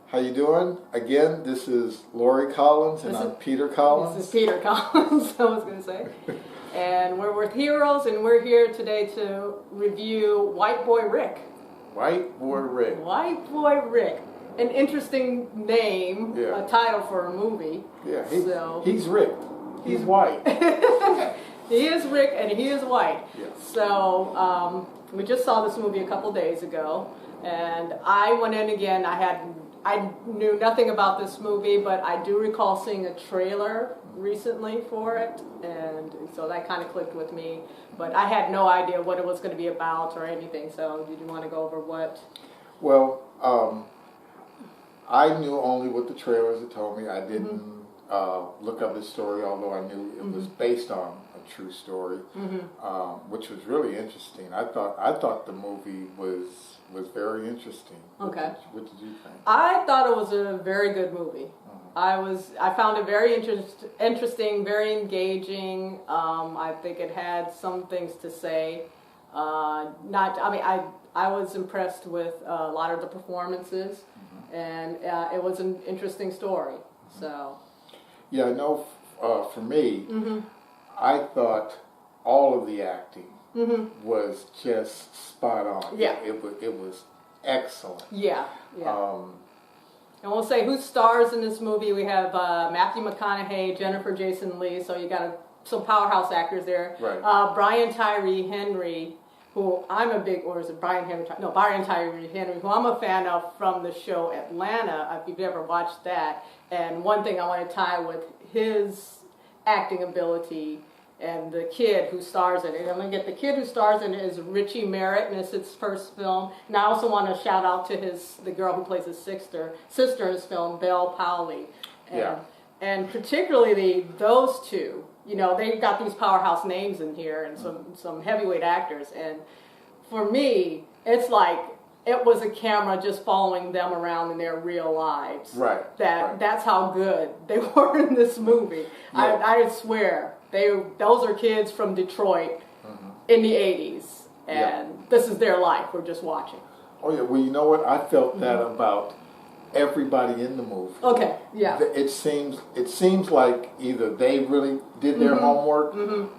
How you doing? Again, this is Laurie Collins, and I'm Peter Collins. This is Peter Collins, I was going to say. And we're with Heroes, and we're here today to review White Boy Rick. White Boy Rick. White Boy Rick. An interesting name, a title for a movie. Yeah, he's Rick. He's white. He is Rick, and he is white. Yes. So we just saw this movie a couple days ago, and I went in again. I knew nothing about this movie, but I do recall seeing a trailer recently for it, and so that kind of clicked with me. But I had no idea what it was going to be about or anything, so did you want to go over what? Well, I knew only what the trailers had told me. I didn't look up the story, although I knew it was based on a true story, which was really interesting. I thought the movie was very interesting. Okay. What did you think? I thought it was a very good movie. I found it very interesting, very engaging. I think it had some things to say. I was impressed with a lot of the performances, and it was an interesting story. So. Yeah, I know. For me, I thought all of the acting was just spot on. Yeah, it was excellent. Yeah. And we'll say who stars in this movie. We have Matthew McConaughey, Jennifer Jason Leigh. So you got some powerhouse actors there. Right. Brian Tyree Henry, who I'm a big, or is it Brian Tyree Henry, who I'm a fan of from the show Atlanta, if you've ever watched that. And one thing I want to tie with his acting ability and the kid who stars in it. I'm going to get the kid who stars in it is Richie Merritt, and it's his first film. And I also want to shout out to the girl who plays his sister in his film, Powley. And particularly those two. You know, they've got these powerhouse names in here and some heavyweight actors. And for me, it's like it was a camera just following them around in their real lives. Right. That's how good they were in this movie. Yeah. I swear, those are kids from Detroit in the 80s. And this is their life. We're just watching. Oh, yeah. Well, you know what? I felt that about everybody in the movie. Okay, yeah. It seems like either they really did their homework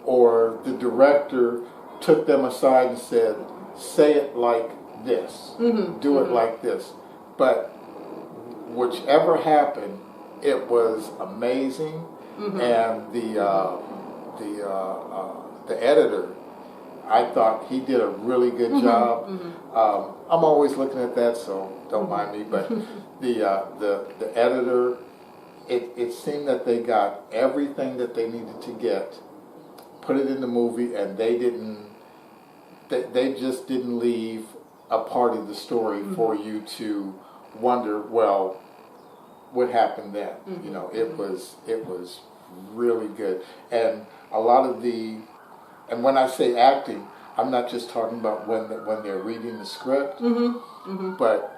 or the director took them aside and said, say it like this, do it like this. But whichever happened, it was amazing, and the editor, I thought he did a really good job. I'm always looking at that, so don't mind me. But the editor, it seemed that they got everything that they needed to get, put it in the movie, and they just didn't leave a part of the story for you to wonder, well, what happened then? You know, it was really good, and a lot of and when I say acting, I'm not just talking about when they're reading the script, but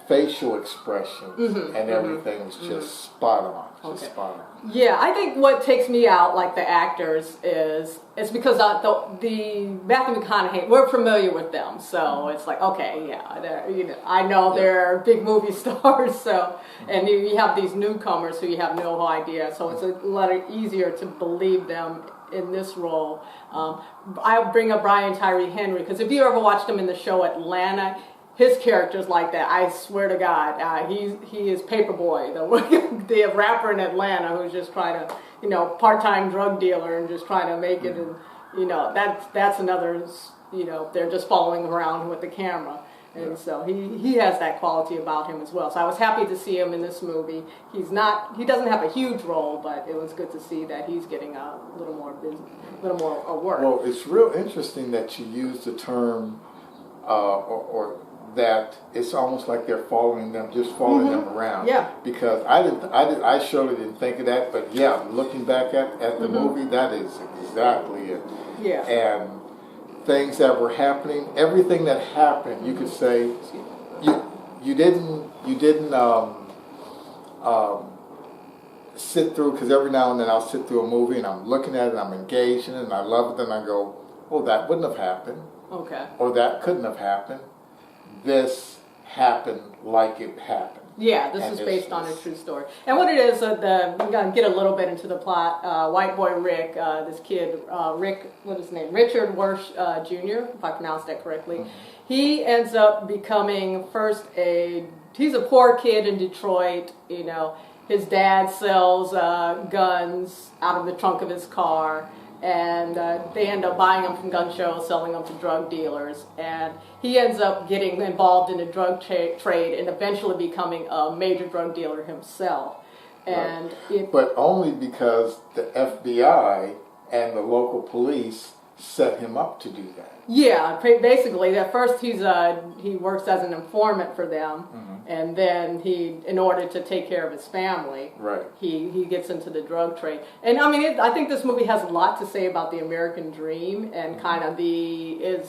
facial expressions and everything was just spot on. Spot on. Yeah, I think what takes me out, like the actors, is because the Matthew McConaughey, we're familiar with them, so it's like, okay, I know they're big movie stars, so and you have these newcomers who you have no idea, so it's a lot easier to believe them in this role. I bring up Brian Tyree Henry because if you ever watched him in the show Atlanta, his character's like that. I swear to God, he is Paperboy, the rapper in Atlanta who's just trying to, part-time drug dealer and just trying to make it. And that's another. They're just following him around with the camera, and so he has that quality about him as well. So I was happy to see him in this movie. He doesn't have a huge role, but it was good to see that he's getting a little more work. Well, it's real interesting that you use the term or that it's almost like they're following them them around. Yeah. Because I surely didn't think of that, but yeah, looking back at the movie, that is exactly it. Yeah. And things that were happening, everything that happened, you could say, you didn't sit through, because every now and then I'll sit through a movie and I'm looking at it, I'm engaged in it, and I love it, then I go, oh, that wouldn't have happened. Okay. Or that couldn't have happened. This happened like it happened. Yeah, this is based on a true story. And what it is, we're going to get a little bit into the plot. White boy Rick, this kid, Rick, what is his name? Richard Wersch Jr., if I pronounced that correctly. Mm-hmm. He ends up becoming he's a poor kid in Detroit, you know. His dad sells guns out of the trunk of his car. And they end up buying them from gun shows, selling them to drug dealers, and he ends up getting involved in the drug trade and eventually becoming a major drug dealer himself. And but only because the FBI and the local police set him up to do that. Yeah, basically, at first he works as an informant for them, mm-hmm. and then in order to take care of his family, right. he gets into the drug trade. And I mean, I think this movie has a lot to say about the American dream and mm-hmm. kind of the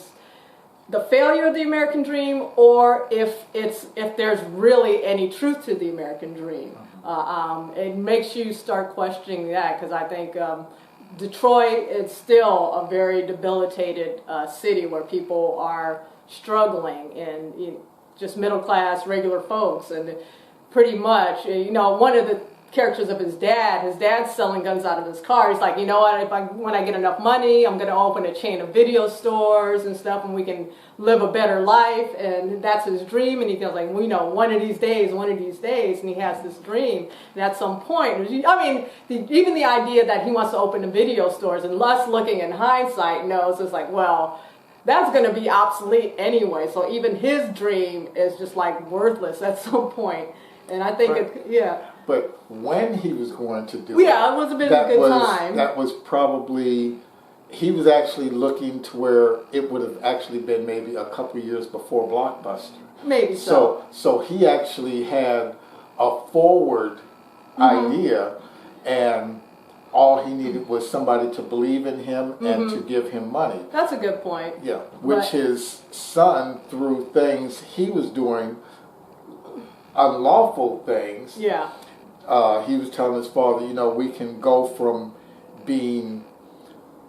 failure of the American dream, or if there's really any truth to the American dream. Mm-hmm. It makes you start questioning that, because I think Detroit is still a very debilitated city where people are struggling, and just middle class, regular folks, and pretty much, one of the characters of his dad's selling guns out of his car. He's like, you know what, when I get enough money, I'm going to open a chain of video stores and stuff, and we can live a better life, and that's his dream. And he feels like, one of these days, and he has this dream. And at some point, even the idea that he wants to open the video stores, and us looking in hindsight knows, it's like, well, that's going to be obsolete anyway. So even his dream is just like worthless at some point. And I think But when he was going to do it was a bit of a good time. That was probably, he was actually looking to where it would have actually been maybe a couple of years before Blockbuster. Maybe so. So he actually had a forward mm-hmm. idea, and all he needed was somebody to believe in him mm-hmm. and to give him money. That's a good point. Yeah, which his son, through things he was doing, unlawful things. Yeah. He was telling his father, we can go from being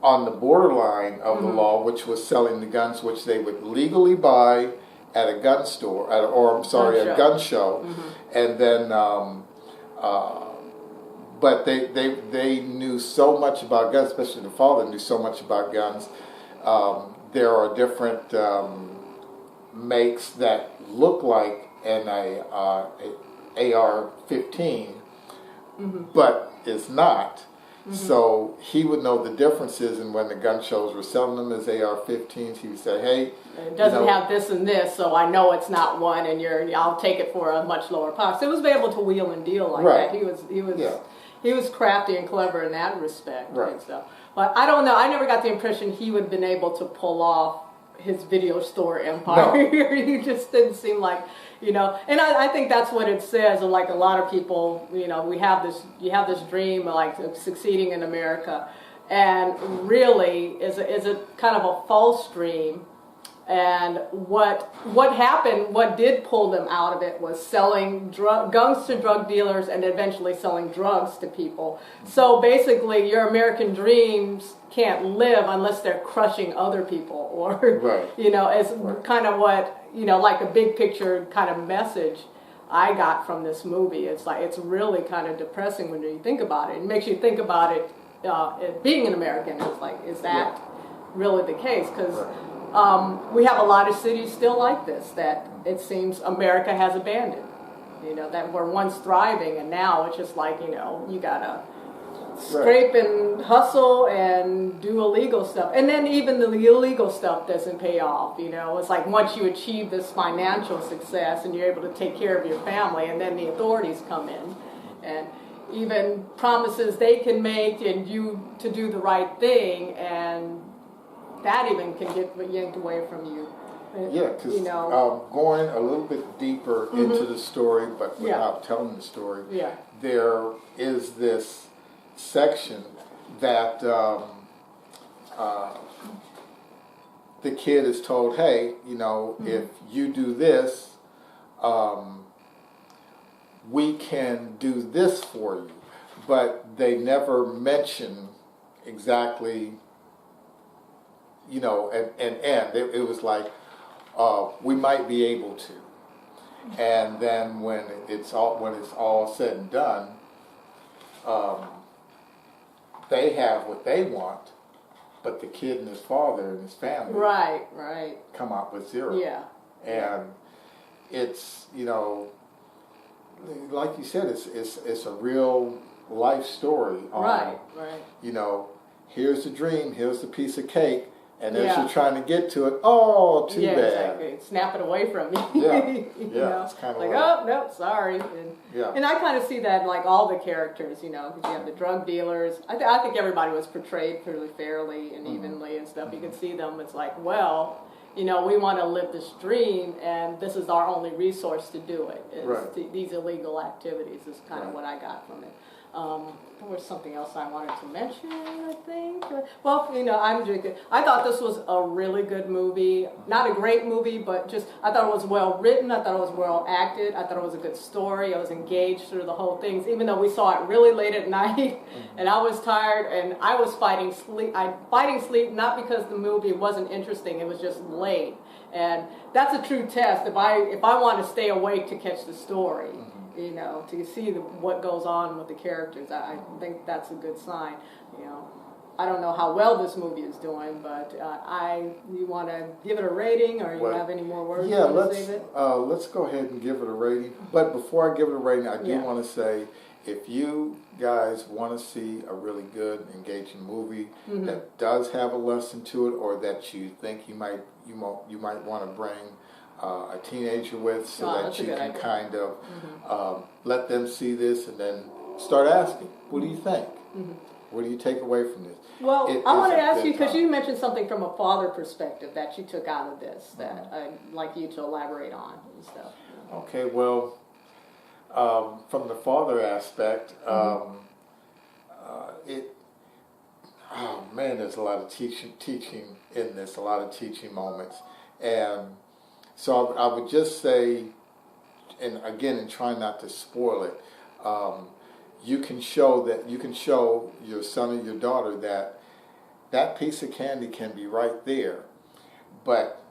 on the borderline of mm-hmm. the law, which was selling the guns, which they would legally buy at a gun store, a gun show, mm-hmm. and then, but they knew so much about guns, especially the father knew so much about guns. There are different makes that look like an AR-15, mm-hmm. but it's not. Mm-hmm. So he would know the differences, and when the gun shows were selling them as AR-15s, he would say, "Hey, it doesn't have this and this, so I know it's not one, and I'll take it for a much lower price." So he was able to wheel and deal like right. that. He was crafty and clever in that respect, right? And stuff. But I don't know. I never got the impression he would have been able to pull off his video store empire. No. He just didn't seem like, and I think that's what it says. Like a lot of people, you have this dream of like succeeding in America, and really is a kind of a false dream. And what happened, what did pull them out of it was selling guns to drug dealers and eventually selling drugs to people. So basically, your American dreams can't live unless they're crushing other people, or, right. It's right. kind of what, like a big picture kind of message I got from this movie. It's like, it's really kind of depressing when you think about it. It makes you think about it being an American. It's like, is that really the case? Because we have a lot of cities still like this, that it seems America has abandoned, that were once thriving, and now it's just like, you gotta scrape and hustle and do illegal stuff. And then even the illegal stuff doesn't pay off, It's like once you achieve this financial success and you're able to take care of your family, and then the authorities come in and even promises they can make and you to do the right thing, and that even can get yanked away from you. Yeah, because going a little bit deeper mm-hmm. into the story, but without telling the story, there is this section that the kid is told, hey, mm-hmm. if you do this, we can do this for you. But they never mention exactly, and it was like, we might be able to. And then when it's all said and done, they have what they want, but the kid and his father and his family right come out with zero. Yeah. And it's, you know, like you said, it's a real life story on, right you know, here's the dream, here's the piece of cake, and as Yeah. you're trying to get to it, oh, too yeah, bad. Exactly. Snap it away from me. Yeah, You yeah, know? it's kind of like, oh, no, sorry. Yeah. And I kind of see that in like all the characters, you know, because you have the drug dealers. I think everybody was portrayed pretty fairly and evenly and stuff. You can see them. It's like, well, you know, we want to live this dream, and this is our only resource to do it. Right. These illegal activities is kind of what I got from it. There was something else I wanted to mention, I think. Well, you know, I thought this was a really good movie. Not a great movie, but just, I thought it was well written. I thought it was well acted. I thought it was a good story. I was engaged through the whole thing, even though we saw it really late at night, and I was tired, and I was fighting sleep. Fighting sleep, not because the movie wasn't interesting. It was just late. And that's a true test. If I want to stay awake to catch the story, you know, to see what goes on with the characters, I think that's a good sign. You know, I don't know how well this movie is doing, but you want to give it a rating, or you have any more words? Yeah, to let's go ahead and give it a rating. But before I give it a rating, I do want to say, if you guys want to see a really good, engaging movie that does have a lesson to it, or that you think you might want to bring a teenager with, so that you can kind of let them see this and then start asking, what do you think? What do you take away from this? Well, I want to ask you, because you mentioned something from a father perspective that you took out of this that I'd like you to elaborate on and stuff. Okay, well, from the father aspect, there's a lot of teaching in this, a lot of teaching moments. And so I would just say, and again, and try not to spoil it, you can show your son or your daughter that piece of candy can be right there, but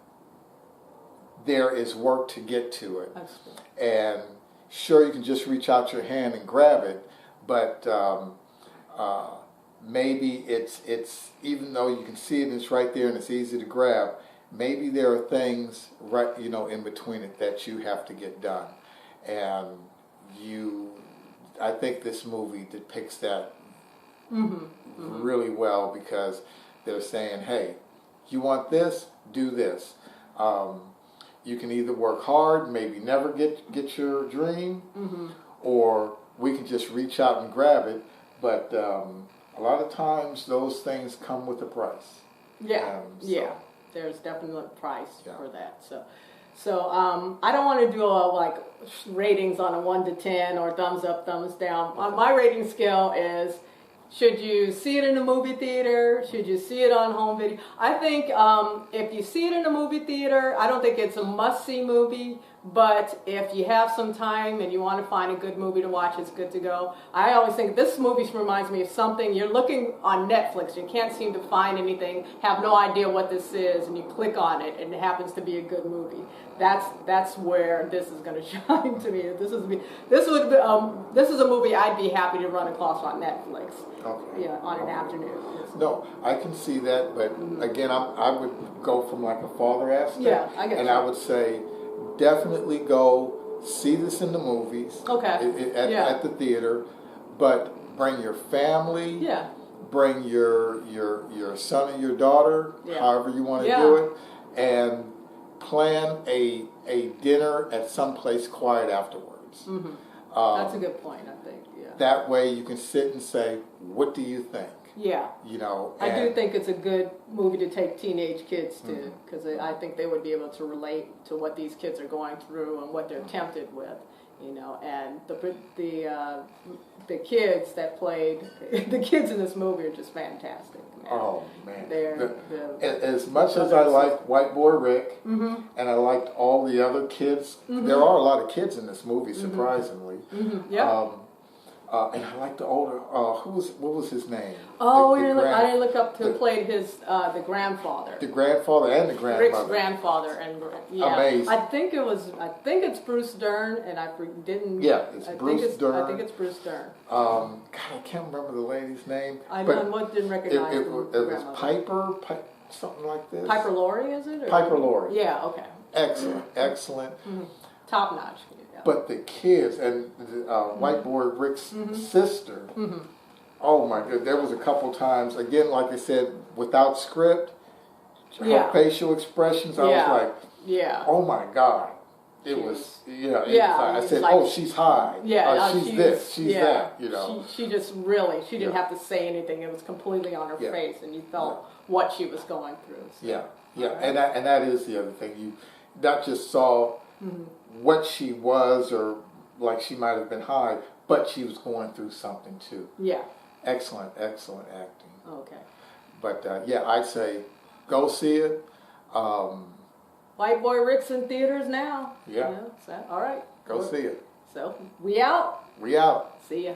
there is work to get to it. Absolutely. And sure, you can just reach out your hand and grab it, but maybe it's even though you can see it and it's right there and it's easy to grab, maybe there are things right, you know, in between it that you have to get done. And I think this movie depicts that really well, because they're saying, hey, you want this, do this. You can either work hard, maybe never get your dream, or we can just reach out and grab it. But a lot of times those things come with a price. Yeah, there's definitely a price for that. So I don't want to do like ratings on a 1 to 10 or thumbs up, thumbs down. My rating scale is, should you see it in a movie theater? Should you see it on home video? I think if you see it in a movie theater, I don't think it's a must-see movie. But if you have some time and you want to find a good movie to watch, it's good to go. I always think this movie reminds me of something. You're looking on Netflix, you can't seem to find anything, have no idea what this is, and you click on it, and it happens to be a good movie. That's where this is going to shine to me. This is a movie I'd be happy to run across on Netflix. Okay. Yeah, on an afternoon. No, I can see that, but again, I would go from like a father aspect. Yeah, I get and you. I would say, definitely go see this in the movies. Okay. At the theater, but bring your family. Yeah. Bring your son or your daughter, however you want to do it, and plan a dinner at some place quiet afterwards. That's a good point, I think. Yeah. That way you can sit and say, what do you think? Yeah. You know, I do think it's a good movie to take teenage kids to, because I think they would be able to relate to what these kids are going through and what they're tempted with, you know. And the kids that played, the kids in this movie are just fantastic. Man. Oh man! They're as much as I liked White Boy Rick, and I liked all the other kids, there are a lot of kids in this movie, surprisingly. And I like the older. What was his name? Oh, I didn't look up who played the grandfather. The grandfather and the grandmother. Rick's grandfather and yeah. Amazing. I think it's Bruce Dern, and didn't. Yeah, it's Bruce Dern. I think it's Bruce Dern. God, I can't remember the lady's name. I didn't recognize it was Piper, something like this. Piper Laurie, is it? Or? Piper Laurie. Yeah. Okay. Excellent, excellent. Mm-hmm. Top notch. Yeah. But the kids and white boy Rick's sister. Mm-hmm. Oh my God! There was a couple times again, like I said, without script, her facial expressions. I was like, oh my God! It was I said, like, oh, she's high. Yeah, she's this, she's that. You know, she just she didn't have to say anything. It was completely on her face, and you felt what she was going through. So. Yeah, and that is the other thing. You not just saw what she was, or like she might have been high, but she was going through something too. Yeah. Excellent acting. Okay. But I'd say go see it. White Boy Rick's in theaters now. Yeah. All right. Go see it. So we out. We out. See ya.